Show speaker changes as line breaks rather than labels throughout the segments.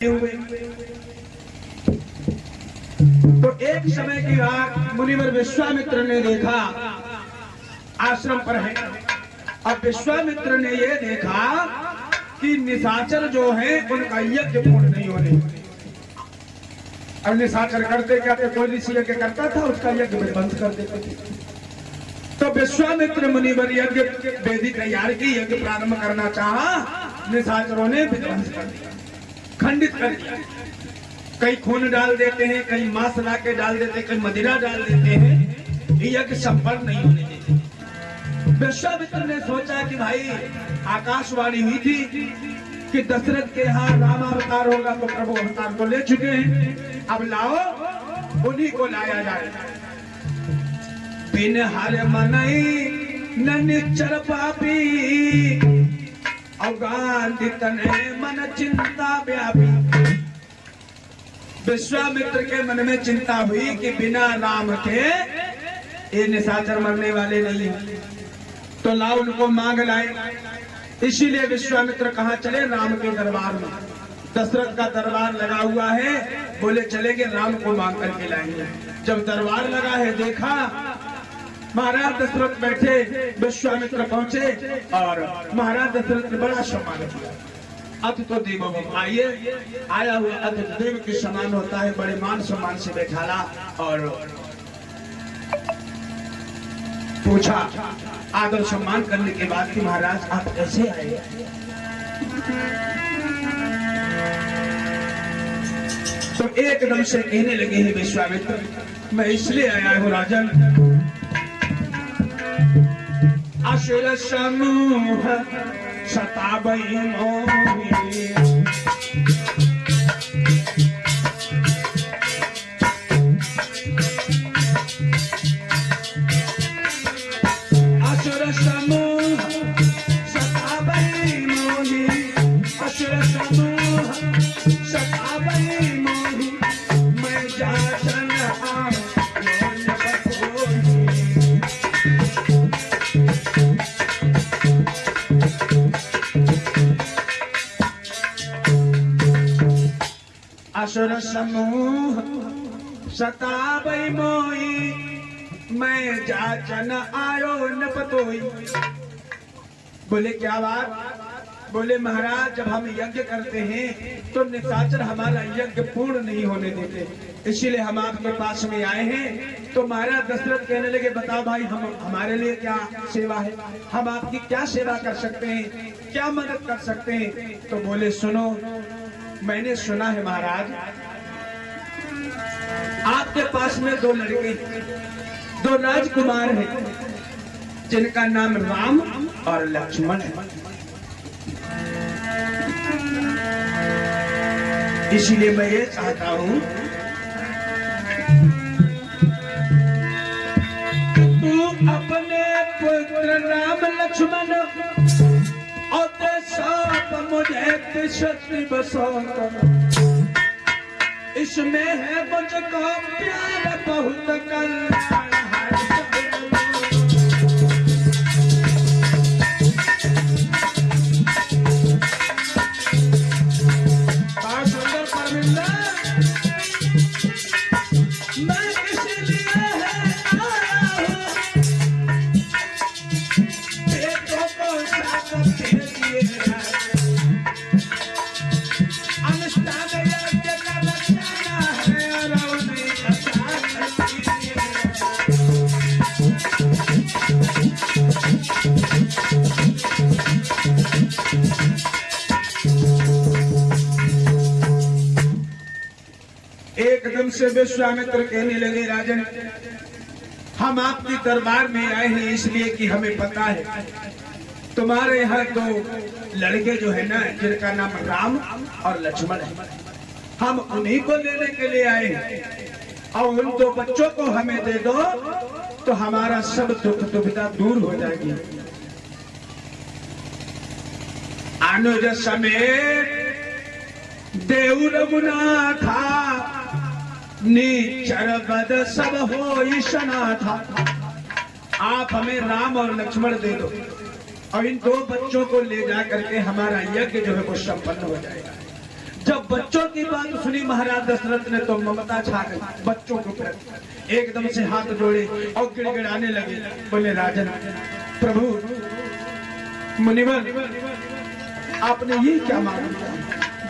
हुए। तो एक समय की बात मुनिवर विश्वामित्र ने देखा, आश्रम पर है। अब विश्वामित्र ने ये देखा कि निशाचर जो है उनका यज्ञ पूर्ण नहीं होने। अब निशाचर करते क्या थे, कोई ऋषि यज्ञ करता था उसका यज्ञ विध्वंस कर देते थे। तो विश्वामित्र मुनिवर यज्ञ वेदी तैयार की, यज्ञ प्रारंभ करना चाहा, निशाचरों ने विध्वंस कर दिया, खंडित कर दिया। कई खून डाल देते हैं, कई मांस ला के डाल देते हैं, कई मदिरा डाल देते हैं, यज्ञ संपन्न नहीं होने देते। विश्वामित्र ने सोचा कि भाई आकाशवाणी हुई थी कि दशरथ के यहाँ राम अवतार होगा, तो प्रभु अवतार को ले चुके हैं, अब लाओ उन्हीं को लाया जाए। बिन हर मनई न निच्चर पापी, अवगांधित मन चिंता व्यापी। विश्वामित्र के मन में चिंता हुई कि बिना राम के ये निशाचर मरने वाले नहीं हैं, तो लाओ उनको मांग लाए। इसीलिए विश्वामित्र कहाँ चले, राम के दरबार में। दशरथ का दरबार लगा हुआ है, बोले चलेंगे राम को मांग करके लाएंगे। जब दरबार लगा है देखा, महाराज दशरथ बैठे, विश्वामित्र पहुंचे और महाराज दशरथ ने बड़ा सम्मान किया। अति तो देव आइए, आया हुआ अति देव के समान होता है, बड़े मान सम्मान से बैठाला और पूछा आदर सम्मान करने के बाद कि महाराज आप कैसे आए। तो एकदम से कहने लगे हैं विश्वामित्र, मैं इसलिए आया हूँ राजन, असुर समूह सताबई मोहि, असुर समूह सताबई मोहि, असुर समूह सताबई मोहि, मैं जाचन आयो न बकोहि। असुर समूह सताबई मोहि, मैं जाचन आयो न पतोई। बोले क्या बात? बोले महाराज जब हम यज्ञ करते हैं तो निशाचर हमारा यज्ञ पूर्ण नहीं होने देते, इसीलिए हम आपके पास में आए हैं। तो महाराज दशरथ कहने लगे बताओ भाई हम हमारे लिए क्या सेवा है, हम आपकी क्या सेवा कर सकते हैं, क्या मदद कर सकते हैं। तो बोले सुनो, मैंने सुना है महाराज आपके पास में दो लड़के, दो राजकुमार हैं जिनका नाम राम और लक्ष्मण है। इसीलिए मैं ये चाहता हूं तू अपने पुत्र राम लक्ष्मण और साप मुझे शक्ति बसो, इसमें है मुझको प्यार बहुत कल्याण। एकदम से विश्वामित्र कहने लगे राजन हम आपके दरबार में आए हैं इसलिए कि हमें पता है तुम्हारे यहाँ दो लड़के जो है ना जिनका नाम राम और लक्ष्मण है, हम उन्हीं को लेने के लिए आए हैं और उन दो बच्चों को हमें दे दो तो हमारा सब दुख दुविधा दूर हो जाएगी। अनुज समेत देव रघुना था, नीचर बद सब हो ईशना था। आप हमें राम और लक्ष्मण दे दो और इन दो बच्चों को ले जा करके हमारा यज्ञ जो है वो संपन्न हो जाएगा। जब बच्चों की बात सुनी महाराज दशरथ ने तो ममता छा गई बच्चों के ऊपर। एकदम से हाथ जोड़े और गिड़गिड़ाने लगे, बोले राजन प्रभु मुनिवर आपने ये क्या मांग लिया?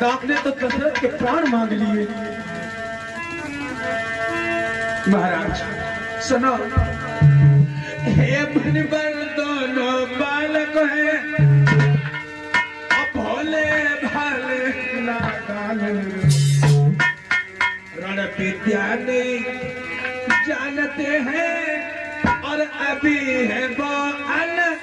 आपने तो दशरथ के प्राण मांग लिए। महाराज सुनो, हे मुनिवर दोनों बालक हैं, भोले भाले नादान, रण विद्या नहीं जानते हैं और अभी है वो अनजान।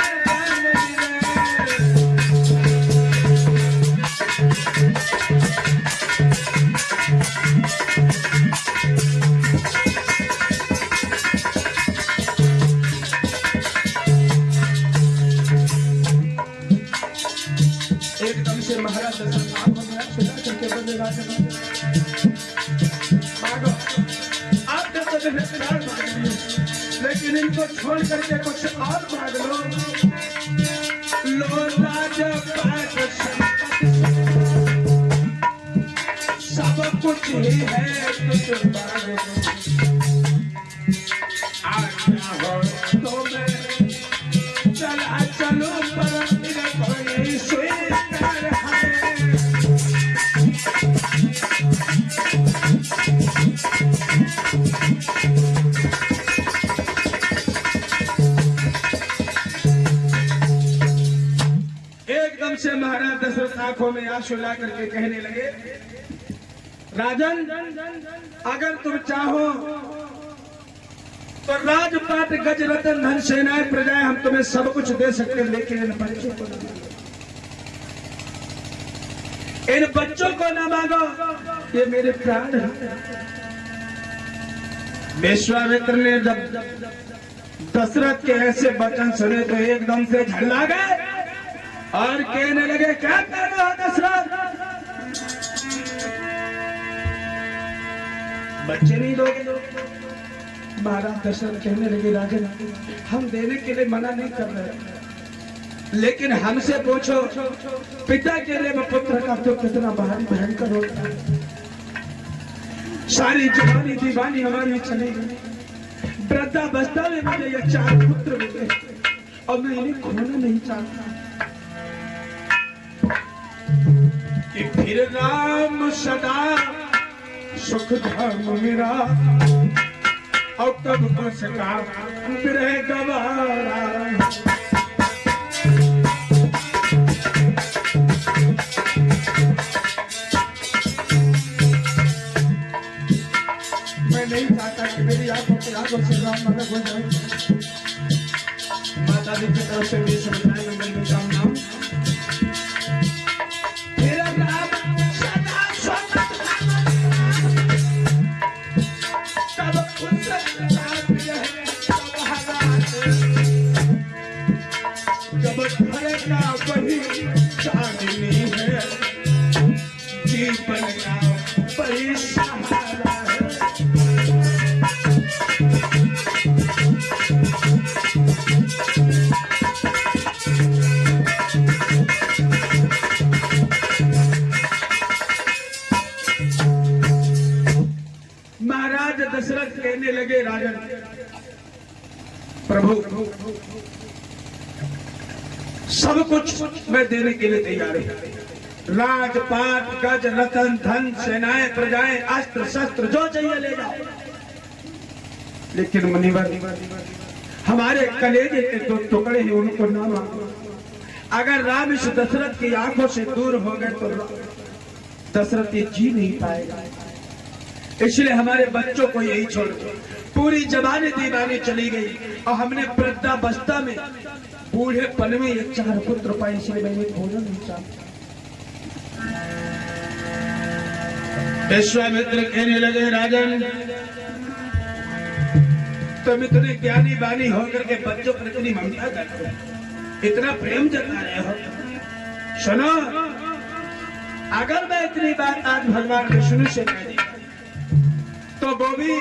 एकदम से महाराज दशरथ करके बोले राजन मांगो, आपने तो प्राण मांग लिए, लेकिन इनको छोड़ करके कुछ और मांग लो। लो राजपाट सब कुछ ही है तुझ मांगो, आज्ञा हो तो मैं चला चलो पर कोई स्वीकार है। एकदम से महाराज दशरथ आंखों में आंसू ला करके कहने लगे, राजन अगर तुम चाहो तो राजपाट गज रतन धन सेनाएं प्रजाएं हम तुम्हें सब कुछ दे सकते हैं, लेकिन इन बच्चों को न मांगो, इन बच्चों को न मांगो, ये मेरे प्राण हैं। विश्वामित्र ने जब दशरथ के ऐसे वचन सुने तो एकदम से झल्ला गए और कहने लगे, क्या कर रहे हो दशरथ? बच्चे नहीं दोगे? महाराज दशरथ कहने लगे, राजन हम देने के लिए मना नहीं कर रहे, लेकिन हमसे पूछो पिता के लिए पुत्र का तो कितना भारी भयंकर होता है। सारी जवानी दीवानी हमारी चली गई, वृद्धावस्था में मुझे ये 4 पुत्र मिले और मैं इन्हें खोना नहीं चाहता। कि फिर राम सदा सुख धाम मेरा और तब उसका विरह गवारा। मैं नहीं चाहता कि मेरी आंखों से राम मदद हो जाए। माता जी की तरफ से मेरी समझाई में मैं कामना वही चांदनी है, जीवन का वही सहारा है। महाराज दशरथ कहने लगे, राजन प्रभु सब कुछ मैं देने के लिए तैयार हूं, राजपाट गज रतन धन सेनाएं प्रजाएं अस्त्र शस्त्र जो चाहिए ले जाओ, लेकिन मुनिवर हमारे कलेजे के 2 टुकड़े हैं उनको ना मांगो। अगर राम इस दशरथ की आंखों से दूर हो गए तो दशरथ ये जी नहीं पाएगा, इसलिए हमारे बच्चों को यही छोड़ दो। पूरी जवानी दीवानी चली गई और हमने वृद्धावस्था में बूढ़ेपन में ये 4 पुत्र पाए, इसलिए मैंने खोना नहीं चाहता। विश्वामित्र कहने लगे, राजन तुम इतने ज्ञानी बानी होकर के बच्चों पर इतनी ममता करते हो, इतना प्रेम जता रहे हो। सुनो, अगर मैं इतनी बात आज भगवान विष्णु से कह दी तो वो भी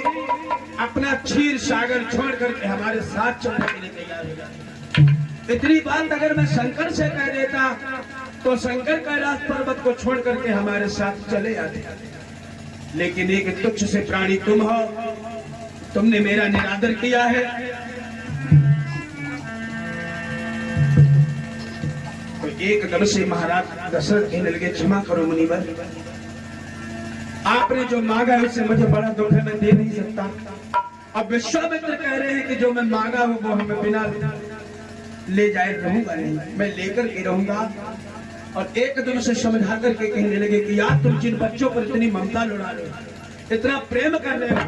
अपना क्षीर सागर छोड़ करके हमारे साथ चलने के लिए तैयार हो जाए। इतनी बात अगर मैं शंकर से कह देता तो शंकर कैलाश पर्वत को छोड़ करके हमारे साथ चले आते, लेकिन एक तुच्छ से प्राणी तुम हो, तुमने मेरा निरादर किया है। तो एकदम से महाराज दशरथ कहने लगे, क्षमा करो मुनिवर, आपने जो मांगा है उससे मुझे बड़ा दुख है, मैं दे नहीं सकता। अब विश्वामित्र कह रहे हैं कि जो मैं मांगा हूं वो हमें बिना ले जाए रहूंगा नहीं, मैं लेकर के रहूंगा। और एकदम से समझा करके कहने लगे कि यार तुम जिन बच्चों पर इतनी ममता लुटा रहे हो, इतना प्रेम कर रहे हो,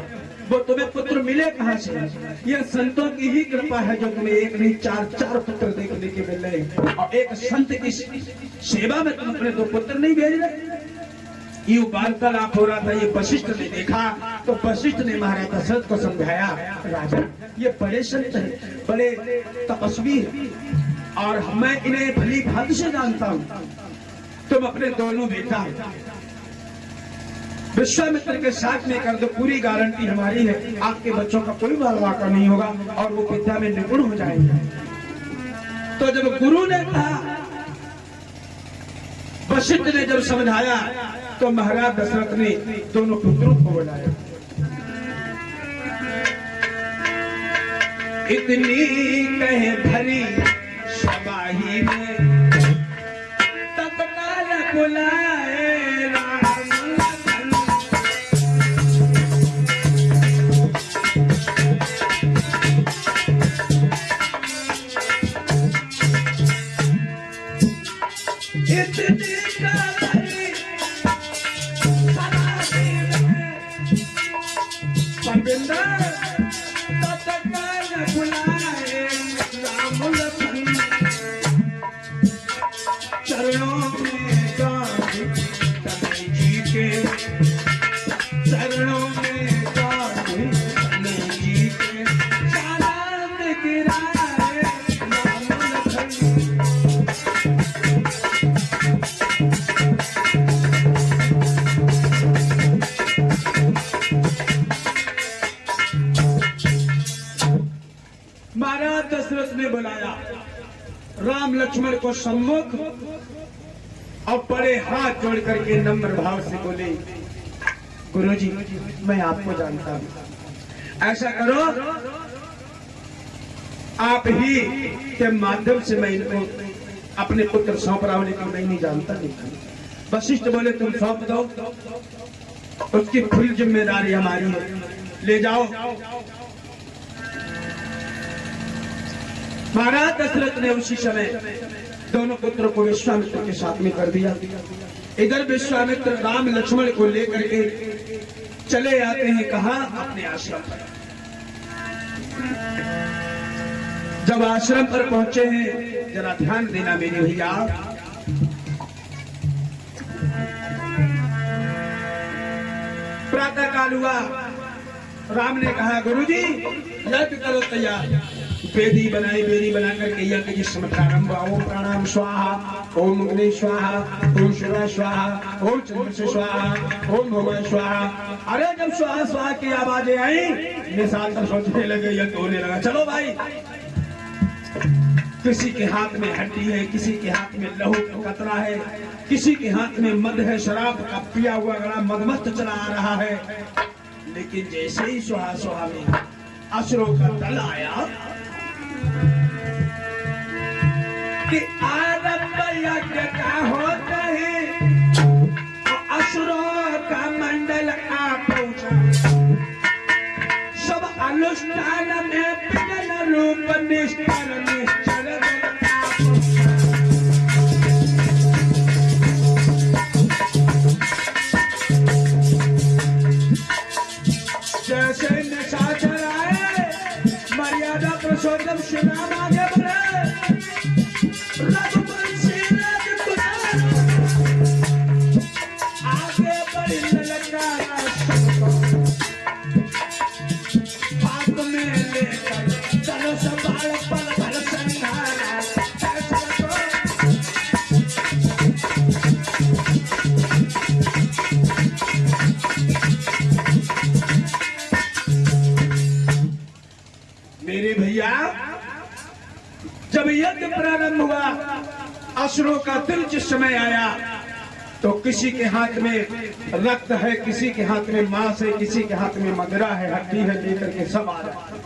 वो तुम्हें पुत्र मिले कहां से? यह संतों की ही कृपा है जो तुम्हें एक नहीं चार पुत्र देखने के मिल रहे हैं। और एक संत की सेवा में तुम अपने 2 पुत्र नहीं भेज रहे। ये वार्तालाप हो रहा था, ये वशिष्ठ ने देखा तो वशिष्ठ ने महाराज दशरथ को समझाया, राजा ये बड़े संत हैं, बड़े तपस्वी हैं और मैं इन्हें भली भांति से जानता हूं। तुम अपने दोनों बेटा विश्वामित्र के साथ में कर दो, पूरी गारंटी हमारी है, आपके बच्चों का कोई वाका नहीं होगा और वो विद्या में निपुण हो जाएंगे। तो जब गुरु ने कहा, वशिष्ठ ने जब समझाया, तो महाराज दशरथ ने दोनों पुत्रों को बुलाया। इतनी कहे भरी सबाही में तत्काल बुलाए राम लखन। इतनी महाराज दशरथ ने बुलाया राम लक्ष्मण को सम्मुख और बड़े हाथ जोड़ करके नम्र भाव से बोले, गुरुजी मैं आपको जानता हूं, ऐसा करो आप ही के माध्यम से मैं इनको अपने पुत्र सौंप रहा हूं, लेकिन मैं नहीं जानता नहीं। वशिष्ठ बोले तुम सौंप दो, उसकी खुली जिम्मेदारी हमारी है, ले जाओ। महाराज दशरथ ने उसी समय दोनों पुत्रों को विश्वामित्र के साथ में कर दिया। इधर विश्वामित्र राम लक्ष्मण को लेकर के चले आते हैं, कहा अपने आश्रम पर। जब आश्रम पर पहुंचे हैं, जरा ध्यान देना मेरे भैया, प्रातः काल हुआ, राम ने कहा गुरुजी यज्ञ करो तैयार। बेदी बनाई, बेदी बना करके यज्ञ की प्रारंभ, ओम प्राणाम स्वाहा, ओम अग्नि स्वाहा, ओम शिवा स्वाहा, ओम चंद्र से स्वाहा, ओम भगवान स्वाहा। अरे जब स्वाहा स्वाहा की आवाजें आई, निशान पर सोचने लगे, यज्ञ होने लगा। चलो भाई, किसी के हाथ में हड्डी है, किसी के हाथ में लहू का कतरा है, किसी के हाथ में मद है, शराब का पिया हुआ गला मदमस्त चला आ रहा है। लेकिन जैसे ही स्वाहा स्वाहा में असुरों का दल आया कि आरंभ यज्ञ का होता है, असुरों का मंडल आ पहुंचा। सब अनुष्ठान में विघ्न रूप निष्ठर निश्चर जैसे निशाचर आए, मर्यादा पुरुषोत्तम श्री राम आगे बढ़े। रघुवंशी राजकुमार आगे बढ़ ललकारा सबको, हाथ में लेकर चलो संभाल पल भर संघारा। मेरे भैया, जब यज्ञ प्रारंभ हुआ, असुरों का दिल जिस समय आया तो किसी के हाथ में रक्त है, किसी के हाथ में मांस है, किसी के हाथ में मदिरा है, हड्डी है, लेकर के सब आ रहा है।